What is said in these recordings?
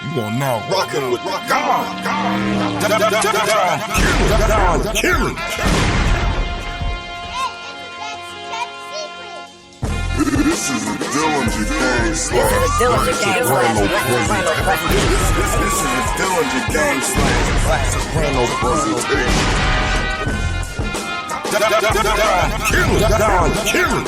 You are now rocking with God. Killing. This is a Dillinger Gang slang. This is a Dillinger Gang slang. Soprano presentation. Killing.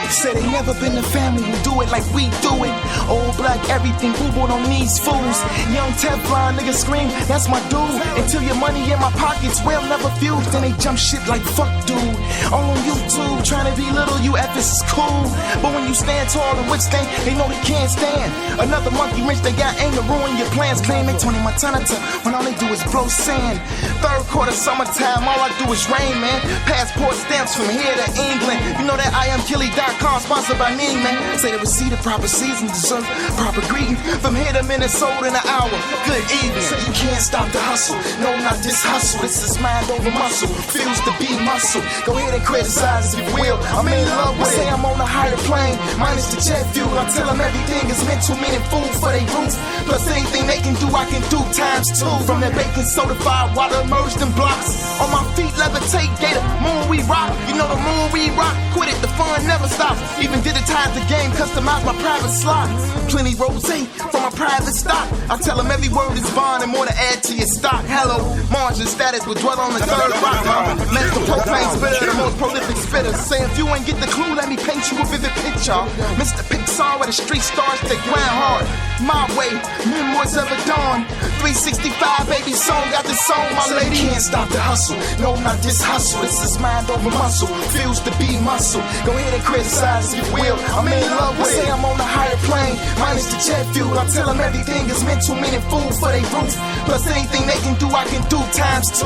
Said they never been a family who do it like we do it. Old black everything, boo-booed on these fools. Young Teflon niggas scream, that's my dude. Until your money in my pockets, well never fused. Then they jump shit like fuck dude. All on YouTube, trying to be little, you efforts is cool. But when you stand tall and withstand, they know they can't stand. Another monkey wrench they got aim to ruin your plans. Claim they Tony Montana when all they do is blow sand. Third quarter summertime, all I do is rain, man. Passport stamps from here to England. You know that IamKilly.com sponsored by me, man. Say the receipt of proper season, deserve proper greeting. From here to Minnesota in an hour, good evening. Say you can't stop the hustle, no not this hustle. This is mind over muscle, feels to be muscle. Go ahead and criticize if you will, I'm in love with it. Say I'm on a higher plane, minus the jet fuel. I tell them everything is meant to mean food for they roots. Plus anything they can do, I can do times two. From that baking soda-fied water immersed in blocks. On my feet levitate, gator, moon we rock. You know the moon we rock, quit it, the fun never stops. Even digitize the game, customize my private slot. Plenty rosé from my private stock. I tell them every word is bond and more to add to your stock. Hello, margin status will dwell on the third rock. Master profane spitter, the most prolific spitter. Say if you ain't get the clue, let me paint you a vivid picture. Mr. Pixar where the street stars, they grind hard. My way, memoirs of a dawn. 365, baby song, got the song, my lady. Can't stop the hustle, no not this hustle. This is mind over muscle, feels to be muscle. Go ahead and criticize if you will, I'm in love with it. Say I'm on a higher plane, minus the jet fuel. I tell them everything is meant to mean food for they roots. Plus anything they can do, I can do times two.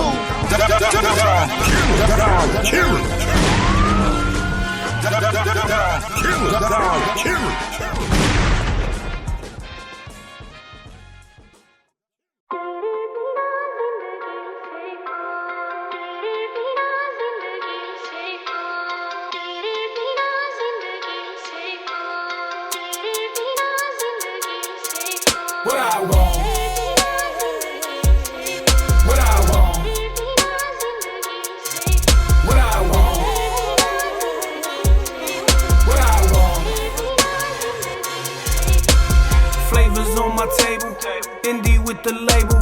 Killing. What I want, what I want, what I want, what I want. Flavors on my table, indie with the label.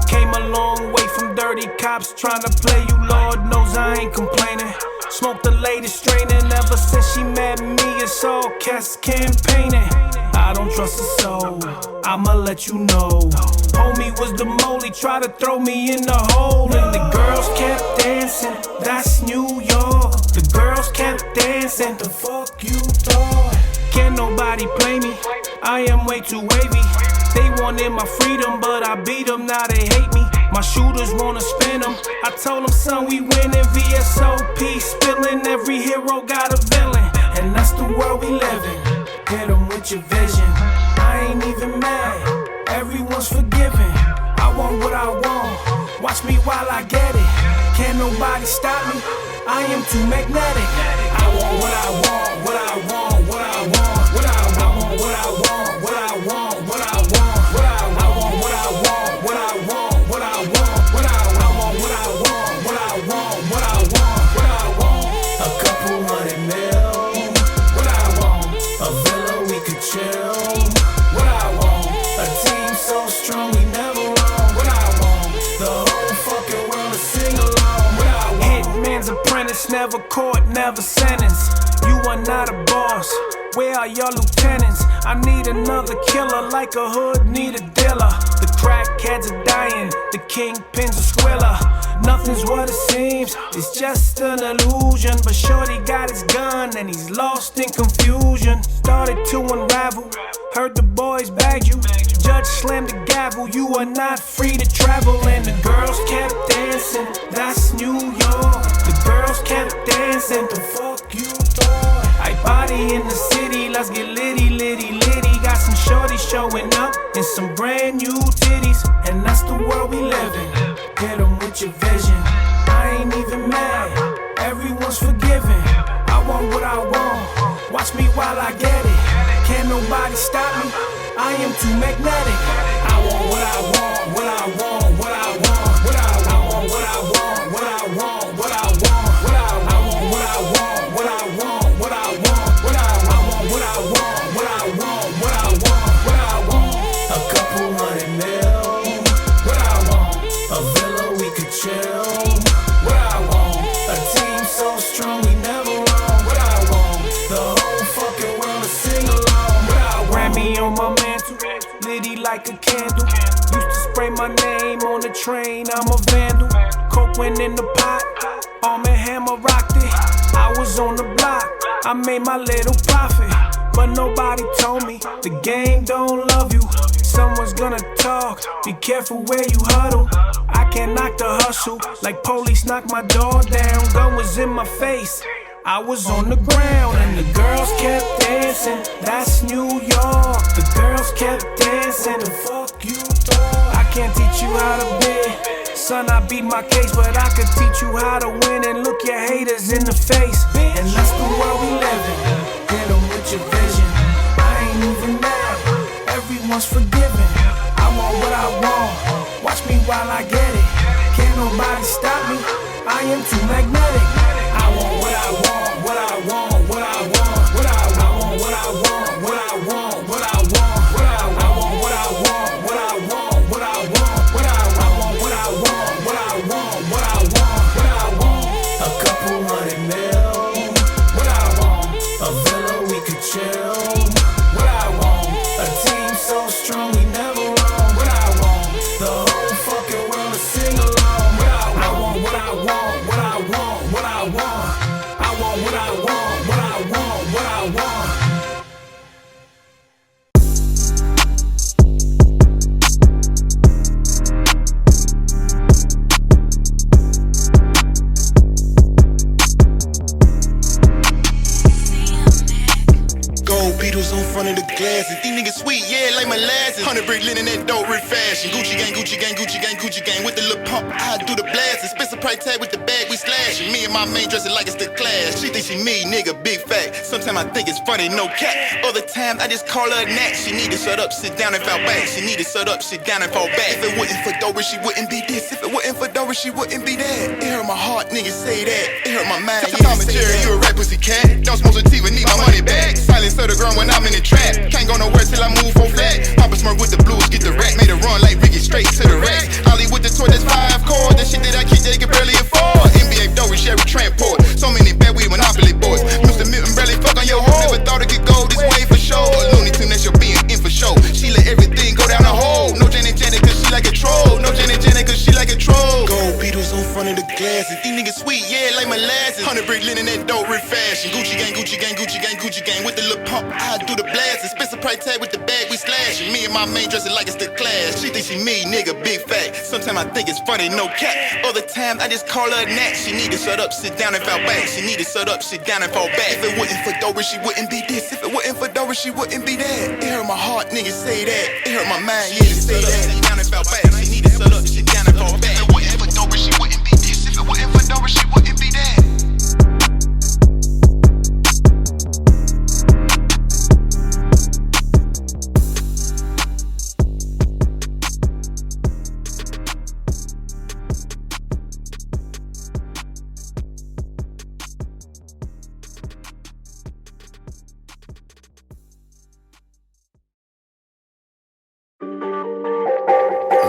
Came a long way from dirty cops trying to play you. Lord knows I ain't complaining. Smoked the latest strain and ever since she met me, it's all cats campaigning. I don't trust a soul, I'ma let you know. Homie was the molly, try to throw me in the hole. And the girls kept dancing, that's New York. The girls kept dancing, the fuck you thought? Can't nobody play me, I am way too wavy. They wanted my freedom, but I beat them, now they hate me. My shooters wanna spin them, I told them son we winning. VSOP spilling, every hero got a villain. And that's the world we live in. Hit them with your vision, I ain't even mad, everyone's forgiving. I want what I want, watch me while I get it. Can't nobody stop me, I am too magnetic. I want what I want, what I want, what I want, what I want, what I want, what I want, what I want, what I want, what I want, what I want, what I want, what I want, what I want, what I want, what I want, what I want. A couple $100 million. Chill. What I want, a team so strong we never wrong. What I want, the whole fucking world to sing along. What I want, hitman's apprentice, never caught, never sentenced. You are not a boss, where are your lieutenants? I need another killer like a hood need a dealer. The crackheads are dying, the kingpins are squiller. Nothing's what it seems, it's just an illusion. But shorty got his gun and he's lost in confusion. Started to unravel, heard the boys bagged you. Judge slammed the gavel, you are not free to travel. And the girls kept dancing, that's New York. The girls kept dancing, the fuck you thought? I body in the city, let's get litty, litty, litty. Got some shorties showing up in some brand new titties. And that's the world we live in. Hit them with your vision, I ain't even mad, everyone's forgiving. I want what I want, watch me while I get it. Can't nobody stop me, I am too magnetic. I want what I want, what I want, what I want, what I want, what I want, what I want, what I want, what I want, what I want, what I want, what I want, what I want, what I want, what I want, what I want, what I want. A couple $100 million. What I want, a villa we could chill. What I want, a team so strong we never wrong. What I want, the whole fucking world to sing along. What I want, Grammy on my mantle, litty like a candle. Used to spray my name on the train, I'm a vandal. Coke went in the pot, Arm & Hammer rocked it. I was on the block, I made my little profit. But nobody told me the game don't love you. Someone's gonna talk, be careful where you huddle. I can't knock the hustle, like police knock my door down. Gun was in my face, I was on the ground. And the girls kept dancing, that's New York. The girls kept dancing, the fuck you thought. I can't teach you how to bid, son, I beat my case. But I could teach you how to win and look your haters in the face. And that's the world we live in, hit them with your vision. I ain't even mad, everyone's forgiven. I want what I want, watch me while I get it. Can't nobody stop me, I am too magnetic. I want what I want, what I want, what I want, what I want, what I want, what I want, what I want, what I want, what I want, what I want, what I want, what I want, what I want, what I want, what I want, what I want. A couple $100 million. What I want, a villa we could chill. What I want, a team so strong we never wrong. What I want, the whole fucking world to sing along. What I want, what I want, what I want, what I want. I want what I want, what I want, what I want. Gold Beatles on front of the glasses. These niggas sweet, yeah, like molasses. 100 brick linen, that dope rip fashion. Gucci gang, Gucci gang, Gucci gang, Gucci gang. With the little pump, I do the blasting. Spits a price tag with the bag, we slashing. Me and my main dressing like it's the class. She think she me, nigga, big fat. Sometimes I think it's funny, no cat. Other times I just call her a gnat. She need to shut up, sit down and fall back. She need to shut up, sit down and fall back. If it wasn't for Dora, she wouldn't be this. If it wasn't for Dora, she wouldn't be that. It hurt my heart, niggas say that. It hurt my mind, yeah, Tom and Jerry, you a rat pussy cat. Don't smoke sativa, need my money back. Silence of the ground when I'm in the trap. Can't go nowhere till I move 4 flat. Papa Smurf with the blues, get the rack. Made a run like Ricky straight to the racks. Ollie with the toy, that's 5 chords. The shit that I keep, they can barely afford. NBA Dory, Sherry Transport. So many bad weed Monopoly boys. Mr. Milton barely fuck on your hoe. Never thought it could go this way for sure. A Looney Tune, that's your being in for show. She let everything go down the hole. No Janet cause she like a troll. No Janet cause she like a troll. Gold Beatles on front of the glasses. These niggas sweet, yeah, like molasses. 100 brick linen, that dope rip fashion. Gucci gang, Gucci gang, Gucci gang, Gucci gang. With the little pump, I do the blasting. Spits a price tag with the bag, we slashing. Me and my main dressing like it's the class. She think she me, nigga, big fat. Sometimes I think it's funny, no cat. Other times I just call her a gnat. She need to shut up, sit down and fall back. She need to shut up, sit down and fall back. If it wasn't for Dora, she wouldn't be this. If it wasn't for Dora, she wouldn't be that. It hurt my heart, niggas say that. It hurt my mind, yeah, say that. Sit down and fall back. She need to shut up, sit down and fall back. If it wasn't for Dora, she wouldn't be this. If it wasn't for Dora, she wouldn't be that.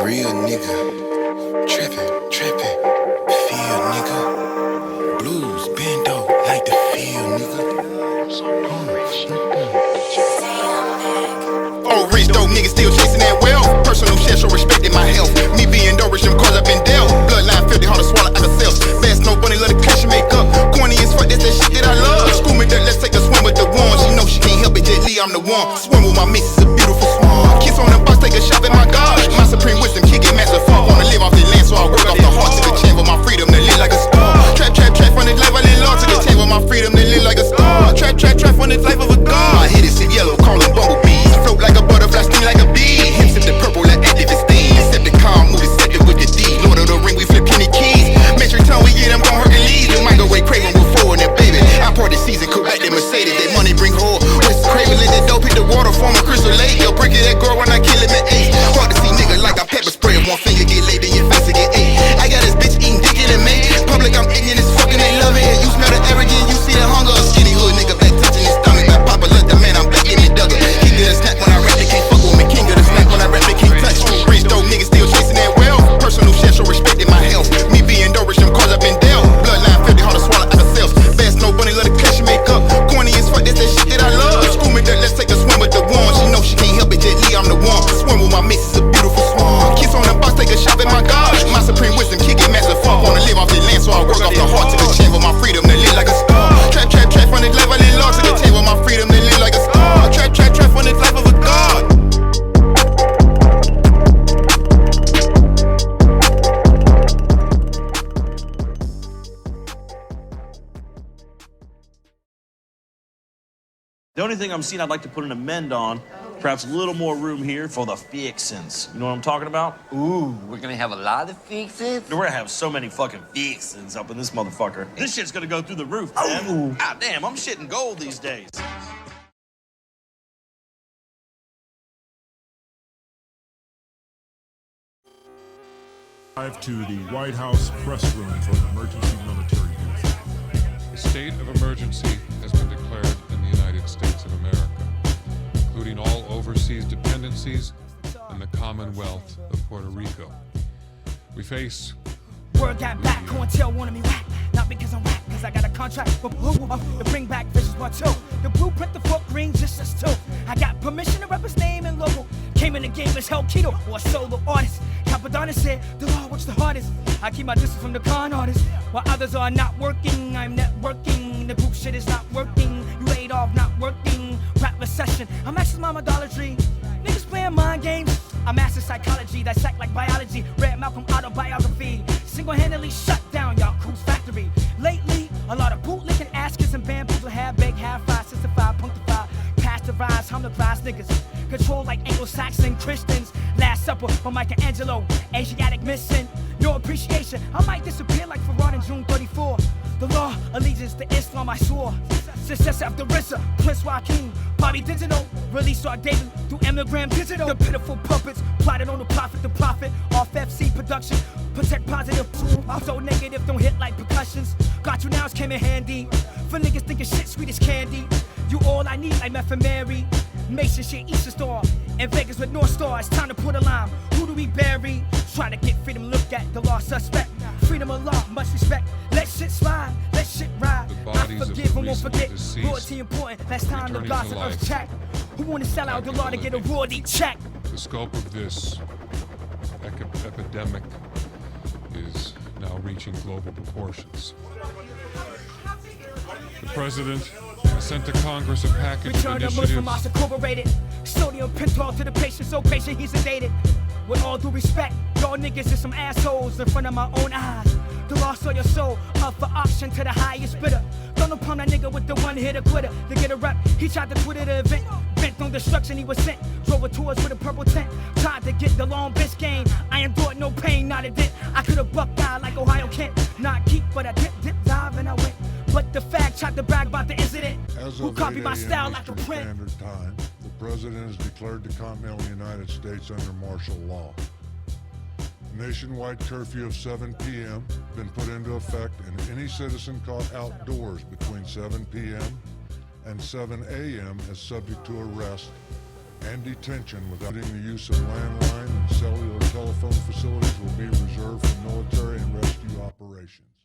Real nigga, trappin', feel nigga. Blues, bendo, like the feel nigga. Oh, rich dope niggas still chasing that wealth. Personal shit, show respect in my health. Me being dope rich, them cars I've been dealt. Bloodline filthy, hard to swallow out of cells. Fast no bunny, let the cash make up. Corny as fuck, that's that shit that I love. School me dirt, let's take a swim with the ones. She know she can't help it, Jet Lee, I'm the one. Swim with my missus, a beautiful swan. Kiss on the box, take a shot at my gosh. My supreme wisdom, kick it, massive fall. Wanna live off the land, so I work off the heart. Took a chance with my freedom, to live like a star. Trap, from the life I live long. Took a chance with my freedom, to live like a star. Trap, from the life of a god. My head is in yellow, calling bumblebees. Float like a butterfly, sting like a bee. Hips in the purple, like activist steam. Set the calm, move deceptive with the D. Lord of the ring, we flip penny keys. Metric ton, we get them, gon' Hercules. The microwave craving, move forward, that baby. I'm part of the season, correct the Mercedes. That money bring hoes. transformer, crystal lake. Yo, break it that girl when I kill him at 8. Hard to see nigga like a pepper spray. One finger get laid in your face to get 8. I got this bitch eating dick in the main. Public, I'm ignorant as fucking, they love it. You smell the arrogant, you see the hunger. Skinny hood nigga back touching his stomach. Back Papa look the man, I'm back in it dugger. King of the snap when I rap, they can't fuck with me. King of the snap when I rap, they can't touch me. Rich dope niggas still chasing that wealth. Personal chef, so respecting my health. Me being dope, rich, them cars I've been dealt. Bloodline 50, hard to swallow out of cells. Best no bunny, let the cash make up. Corny as fuck, that's that shit that I love. School me dirt, let's take a swim with the one. She know she can't help it, Jet Li, I'm the one. Swim with my missus, a beautiful swan. Kiss on the box, take a shot at my God. My supreme wisdom, kicking massive funk. Wanna live off the land, so I work off the heart to the chain with my freedom to live like a star. Trap, trap, trap, from the life I live long to the chain with my freedom to live like a star. Trap, trap, trap, from the life of a god. The only thing I'm seeing I'd like to put an amend on, perhaps a little more room here for the fixins. You know what I'm talking about? Ooh, we're gonna have a lot of fixins? We're gonna have so many fucking fixins up in this motherfucker. This shit's gonna go through the roof, man. God damn, I'm shitting gold these days. Drive to the White House press room for an emergency military briefing. A state of emergency has been declared in the United States of America, including all overseas dependencies and the Commonwealth of Puerto Rico. We face Word got back, COINTEL wanted me whack. Not because I'm whack, cause I got a contract for to bring back Visions 1, 2. The blueprint, the fork green, just as 2. I got permission to rep his name and logo. Came in the game as Hell Keto or a solo artist. Capadonna said, the law, what's the hardest? I keep my distance from the con artists. While others are not working, I'm networking. The group shit is not working. You laid off, not working. Rap recession, I'm actually my idolatry. Niggas playing mind games. I master psychology, dissect like biology. Read Malcolm autobiography. Single-handedly shut down y'all crew's factory. Lately, a lot of bootlicking askers and bamboozle half baked, half fried, sissified, punctified, pasteurized, homogenized niggas. Controlled like Anglo-Saxon Christians. Last Supper from Michelangelo. Asiatic missing. No appreciation. I might disappear like Farad in June 34. The law, allegiance to Islam, I swore. Success after Rissa, Prince Joaquin, Bobby Digital, released our debut through Emigram Digital. The pitiful puppets plotted on the profit, off FC production. Protect positive, I'm so negative, don't hit like percussions. Got you now, it's came in handy. For niggas thinking shit sweet as candy. You all I need like Meth and Mary. Mason shit, Easter Star. In Vegas with North Star, it's time to put a line. Who do we bury? Trying to get freedom, look at the law suspect. Freedom of law, much respect. Let shit slide, let shit ride. I forgive and won't forget. Royalty important, last time the gods of earth check. Who wanna sell out the law to get a royalty check? the scope of this epidemic is now reaching global proportions. The President has sent to Congress a package of initiatives. Incorporated. Sodium pentool to the patient, so patient he's sedated. With all due respect, y'all niggas is some assholes in front of my own eyes. The loss of your soul, up for auction to the highest bidder. Don't upon that nigga with the one-hitter quitter. To get a rep, he tried to Twitter the event. Bent on destruction, he was sent. Drove a tours with a purple tent. Tried to get the long bitch game. I endured no pain, not a dent. I could've bucked out like Ohio Kent. Not keep, but I dip, dive, and I went. But the fact tried to brag about the incident. Who copied my style like a print? Standard Time, the President has declared the continental United States under martial law. Nationwide curfew of 7 p.m. been put into effect, and any citizen caught outdoors between 7 p.m. and 7 a.m. is subject to arrest and detention without the use of landline and cellular telephone facilities will be reserved for military and rescue operations.